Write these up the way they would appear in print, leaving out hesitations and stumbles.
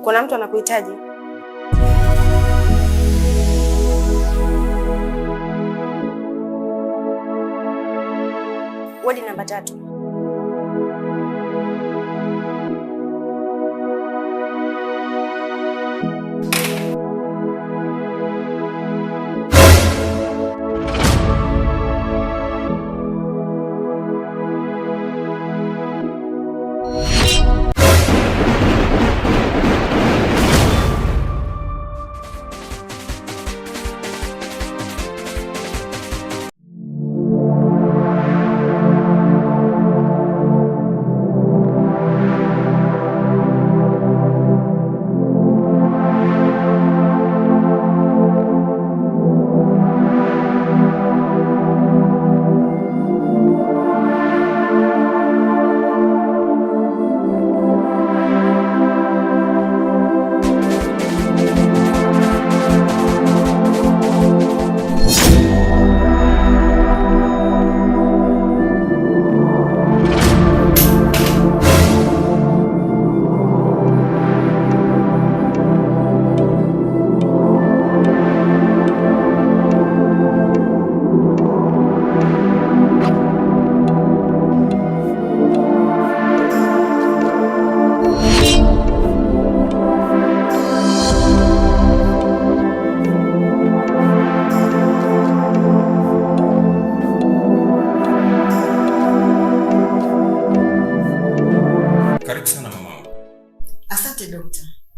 Kuna mtu anakuhitaji. Wodi namba 3.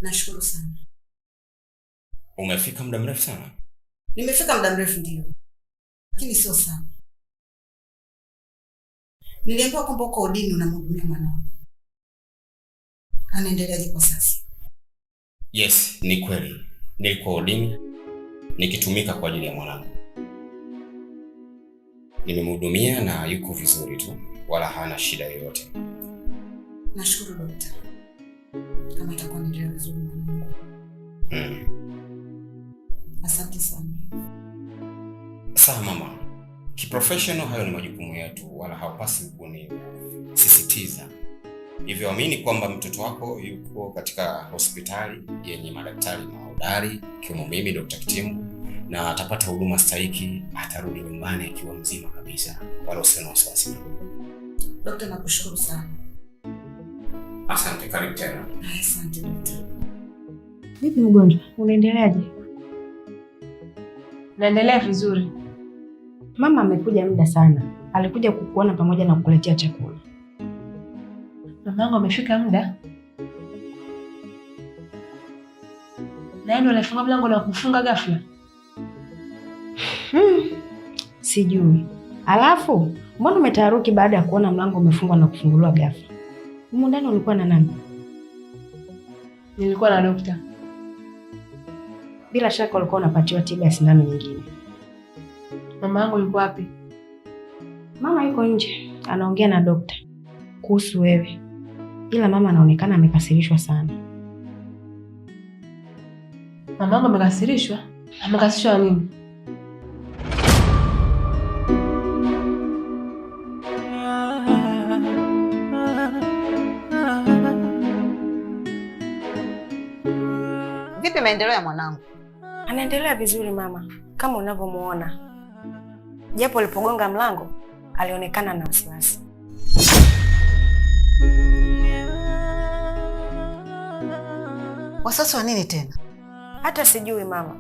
Nashukuru sana. Umefika muda mrefu sana? Nimefika muda mrefu ndio. Lakini sio sana. Niliambiwa kwamba uko udini unamhudumia mwanao. Anaendeleaje kwa sasa? Yes, ni kweli. Nilikuwa udini nikitumika kwa ajili ya mwanangu. Nimemhudumia na yuko vizuri tu, wala hana shida yoyote. Nashukuru daktari. Kama itakuwa ndio vizuri mwanangu. Asante sana. Sawa mama. Kiprofessional hayo ni majukumu yetu, wala haupasi kunisisitiza. Hivyo amini kwamba mtoto wako yuko katika hospitali yenye madaktari mahodari, kiwemo mimi Dr. Kitimbu, na atapata huduma stahiki, atarudi nyumbani akiwa mzima kabisa. Wala usiwe na wasiwasi. Daktari, nakushukuru sana. Asante, karibu tena. Asante daktari. Vipi mgonjwa? Unaendeleaje? Naendelea vizuri. Mama amekuja muda sana. Alikuja kukuona pamoja na kukuletea chakula. Mamangu amefika muda? Na yeye ndo alifunga mlango na kufunga ghafla? Sijui. Alafu, mbona umetaharuki baada ya kuona mlango umefungwa na kufunguliwa ghafla? Humu ndani ulikuwa na nani? Nilikuwa na dokta. Bila shaka ulikuwa unapatiwa tiba ya sindano nyingine. Mama yangu yuko wapi? Mama yuko nje, anaongea na dokta kuhusu wewe. Ila mama anaonekana amekasirishwa sana. Mama yangu amekasirishwa? Amekasirishwa nini? Vipi maendeleo ya mwanangu? Anaendelea vizuri mama, kama unavyomuona. Japo alipogonga mlango, alionekana na wasiwasi. Wasiwasi wa nini tena? Hata sijui mama.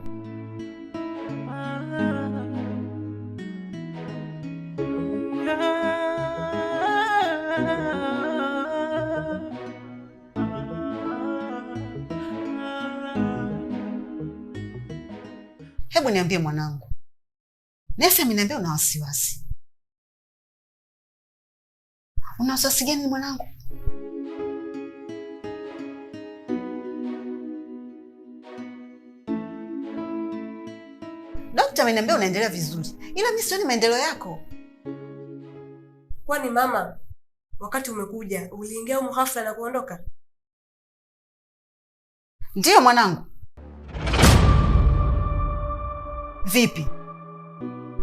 Hebu niambie mwanangu. Nesi ameniambia una wasiwasi. Una wasiwasi gani mwanangu? Daktari ameniambia unaendelea vizuri. Ila mimi sioni maendeleo yako. Kwani mama, wakati umekuja, uliingia huko ghafla na kuondoka? Ndiyo mwanangu. Vipi?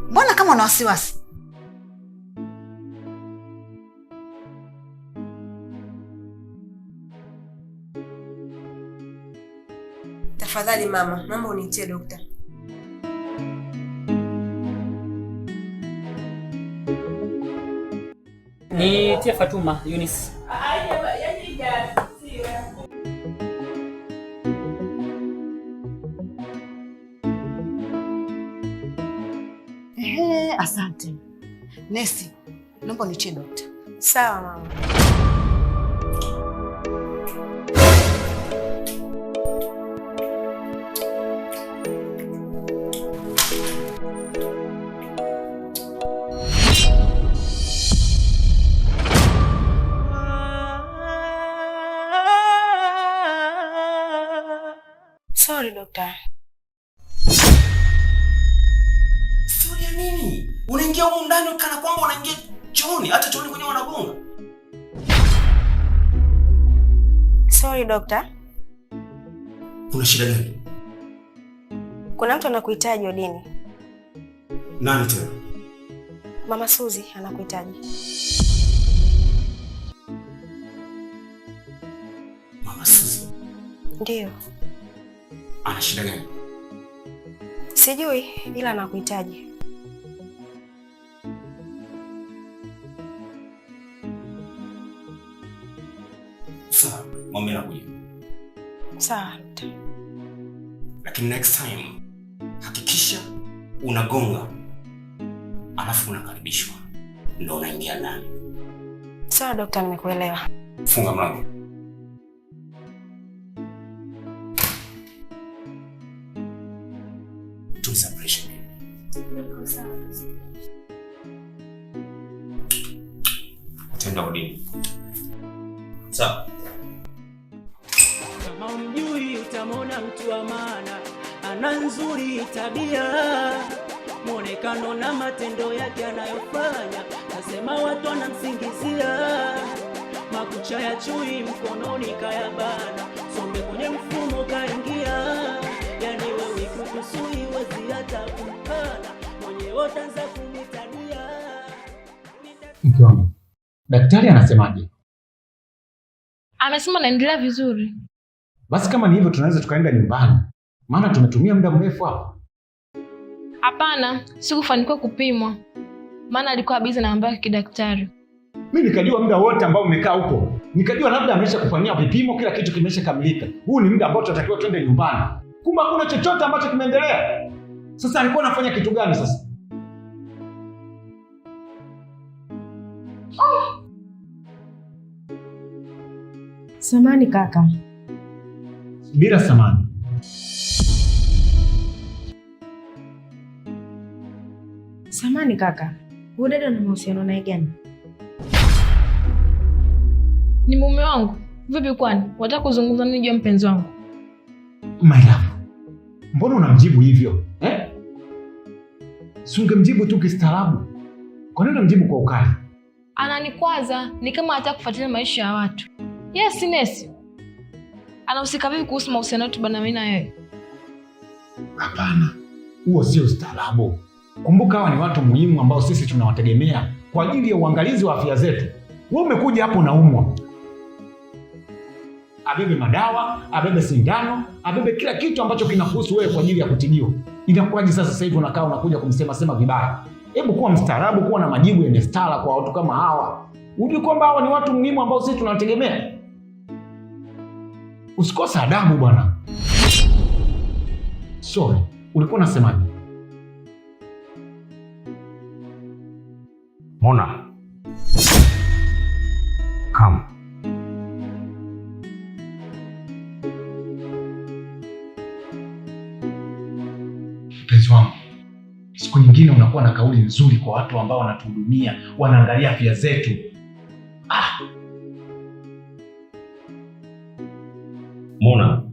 Mbona kama una wasiwasi? Tafadhali mama, naomba uniitie daktari. Ni tia Fatuma Yunis. Asante. Nesi, naomba nichie daktari. Sawa mama. Sorry daktari. Storia nini? Unaingia huko ndani kana kwamba unaingia chooni, hata chooni kwenye wanagonga. Sorry doctor. Kuna shida gani? Kuna mtu anakuhitaji Odini. Nani tena? Mama Suzi anakuhitaji. Mama Suzi? Ndiyo. Ana shida gani? Sijui ila anakuhitaji. Sawa, mama nakuja. Sawa. Lakini next time hakikisha unagonga alafu unakaribishwa ndio unaingia ndani. Sawa daktari, nimekuelewa. Funga mlango. Tunza pressure. Tenda Odini. Sawa. Kama umjui utamona mtu wa maana, ana nzuri tabia, mwonekano na matendo yake anayofanya, nasema watu wanamsingizia. Makucha ya chui mkononi kayabana, sombe kwenye mfumo kaingia, yani wewe kukusui wezi hata kumpana, mwenye otanza kumitadia. Mke wangu, daktari anasemaje? Amesema naendelea vizuri. Basi kama ni hivyo tunaweza tukaenda nyumbani. Maana tumetumia muda mrefu hapa. Hapana, sikufanikiwa kupimwa. Maana alikuwa busy na mambo ya kidaktari. Mimi nikajua muda wote ambao umekaa huko. Nikajua labda amesha kufanyia vipimo, kila kitu kimeshakamilika. Huu ni muda ambao tunatakiwa twende nyumbani. Kumbe hakuna chochote ambacho kimeendelea. Sasa alikuwa anafanya kitu gani sasa? Samani kaka. Bila samani. Samani kaka. Huyu dada ana mahusiano naye gani? Ni mume wangu. Vipi kwani? Wataka kuzungumza nini juu ya mpenzi wangu? My love. Mbona unamjibu hivyo? Si ungemjibu tu kistaarabu. Kwa nini unamjibu kwa ukali? Ananikwaza, ni kama hataka kufuatilia maisha ya watu. Yes, Nesi. Anahusika vipi kuhusu mahusiano yetu bana mimi na yeye? Hapana. Huo sio ustaarabu. Kumbuka hawa ni watu muhimu ambao sisi tunawategemea kwa ajili ya uangalizi wa afya zetu. Wewe umekuja hapo unaumwa. Abebe madawa, abebe sindano, abebe kila kitu ambacho kinakuhusu wewe kwa ajili ya kutibiwa. Inakuwaje sasa hivi unakaa unakuja kumsema vibaya? Hebu kuwa mstaarabu, kuwa na majibu yenye stara kwa watu kama hawa. Unajua kwamba hawa ni watu muhimu ambao sisi tunawategemea. Usikose adabu bwana. Sorry, ulikuwa unasemaje? Mona. Come. Mpenzi wangu, siku nyingine unakuwa na kauli nzuri kwa watu ambao wanatuhudumia, wanaangalia afya zetu. Mona,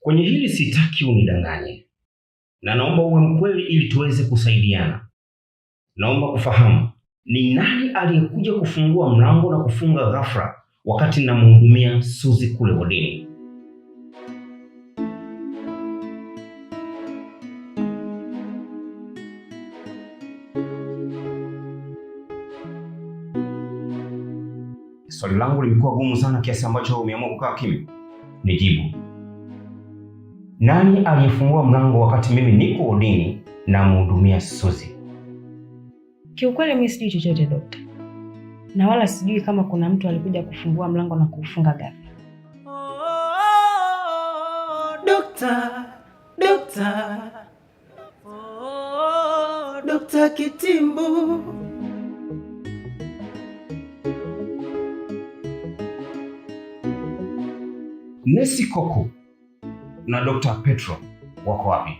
kwenye hili sitaki unidanganye, na naomba uwe mkweli ili tuweze kusaidiana. Naomba kufahamu ni nani aliyekuja kufungua mlango na kufunga ghafla wakati namhudumia Suzi kule wodini? Swali langu limekuwa gumu sana kiasi ambacho umeamua kukaa kimya. Nijibu. Nani aliyefungua mlango wakati mimi niko wodini na mhudumia Suzi? Kiukweli mimi sijui chochote dokta. Na wala sijui kama kuna mtu alikuja kufungua mlango na kuufunga ghafla. Dokta Kitimbu. Nesi Koko na Dr. Petro wako wapi?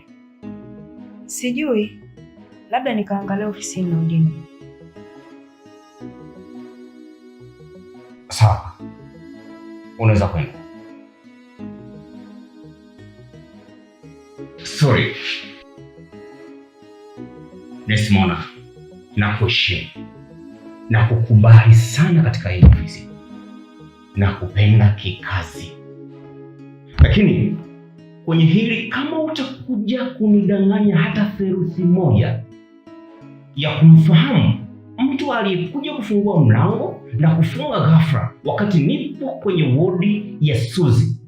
Sijui. Labda nikaangalia ofisini na wodini. Sawa. Unaweza kwenda. Sorry. Nesi Mona, nakuheshimu na kukubali sana katika hii ofisi na kupenda kikazi. Lakini kwenye hili kama utakuja kunidanganya hata theluthi moja ya kumfahamu mtu aliyekuja kufungua mlango na kufunga ghafla wakati nipo kwenye wodi ya Suzi,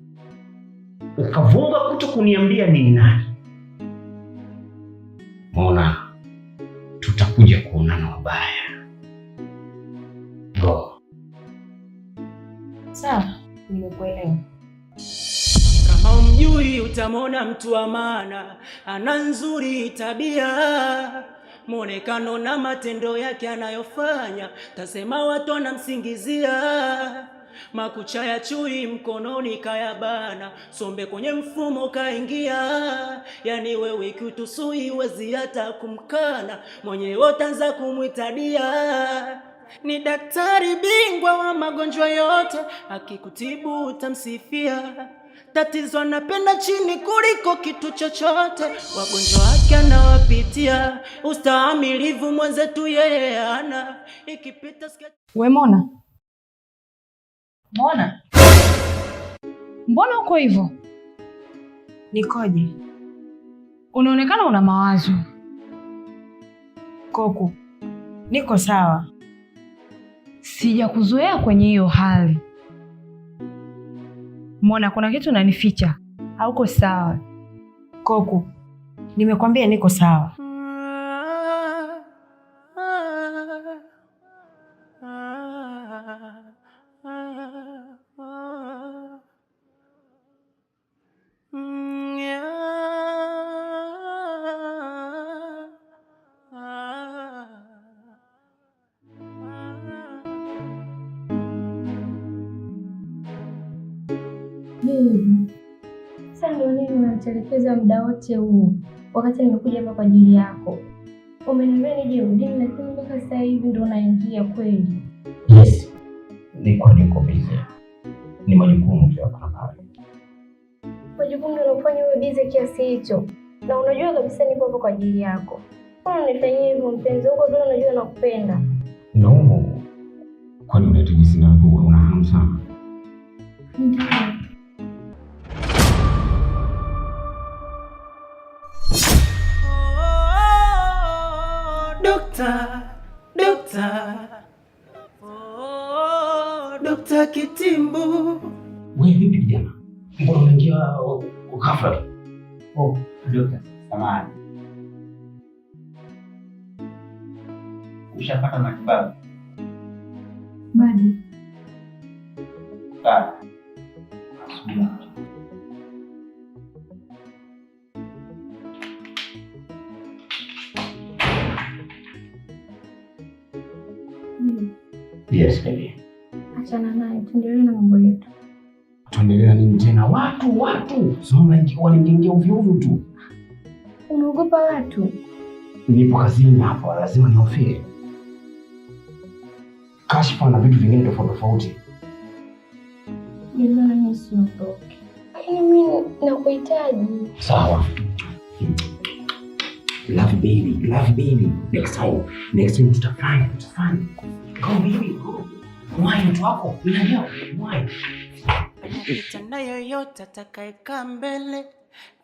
ukavunga kuto kuniambia ni nani, Mona, tutakuja kuonana wabaya. Go. Sawa, nimekuelewa. Kama umjui utamwona mtu wa maana, ana nzuri tabia, mwonekano na matendo yake anayofanya, tasema watu wanamsingizia. Makucha ya chui mkononi kayabana, sombe kwenye mfumo kaingia. Yani wewe kutusui wezi hata kumkana, mwenyewe utaanza kumwitadia. Ni daktari bingwa wa magonjwa yote, akikutibu utamsifia. Tatizo anapenda chini kuliko kitu chochote, wagonjwa wake anawapitia. Ustahimilivu mwenzetu yeye ana, ikipita sketi. We Mona. Mona? Mbona uko hivyo? Nikoje? Unaonekana una mawazo. Koko, niko sawa. Sijakuzoea kwenye hiyo hali. Mona, kuna kitu unanificha. Hauko sawa. Koko, nimekwambia niko sawa. Sasa ndio nini unatelekeza muda wote huu wakati nimekuja hapa kwa ajili yako? Umeniambia nije udini, lakini mpaka sasa hivi ndio unaingia kweli? Yes. Niko busy. Ni majukumu tu hapa na pale. Majukumu ndio unafanya wewe busy kiasi hicho. Na unajua kabisa nipo hapa kwa ajili yako. Mbona unanifanyia hivyo mpenzi? Huko ndio unajua nakupenda. No. Kwani unahitaji sina nguvu, una hamu sana? Ndio. Dokta Kitimbu. Wewe vipi kijana? Mbona unaingia ghafla? Dokta, samahani. Ushapata matibabu? Bado. Sawa. Yes, baby. Achana naye, tuendelee na mambo yetu. Tuendelea nini tena? Watu. Soma wanaingia ovyo tu. Unaogopa watu? Nipo kazini hapa, lazima nihofie kashfa na vitu vingine tofauti tofauti. Mimi siondoke. Mimi nakuhitaji. Sawa. Love baby. Next time tutafanya. Go baby, go. Why mtu wako? Unajua why? Kitanda yoyote atakayekaa mbele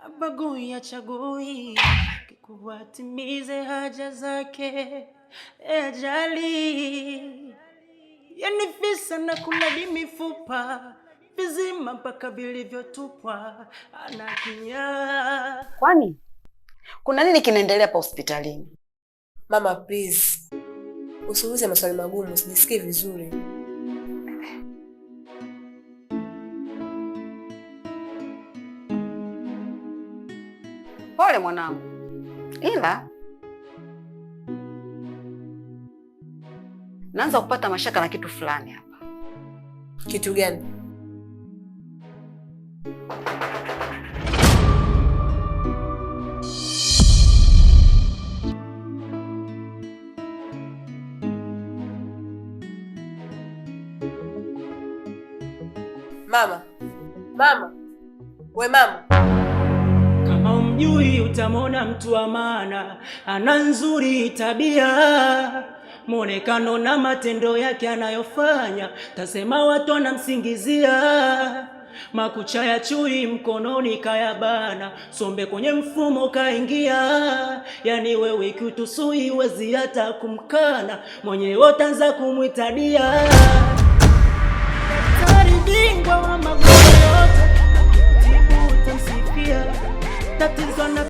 abagui achagui, kikubwa atimize haja zake, ajali yani visa na kula mifupa vizima mpaka vilivyotupwa anakinya. Kwani kuna nini kinaendelea pa hospitalini? Mama please, usiulize maswali magumu, usijisikie vizuri. Pole mwanangu, ila naanza kupata mashaka na kitu fulani hapa. Kitu gani? Mama. We mama. Kama umjui utamona mtu wa maana, ana nzuri tabia, muonekano na matendo yake anayofanya, tasema watu wanamsingizia. Makucha ya chui mkononi kayabana, sombe kwenye mfumo kaingia. Yani wewe kitusui wezi hata kumkana, mwenyewe utaanza kumwitadia. Daktari bingwa wa magonjwa yote, tibu utamsifia. Tatizo na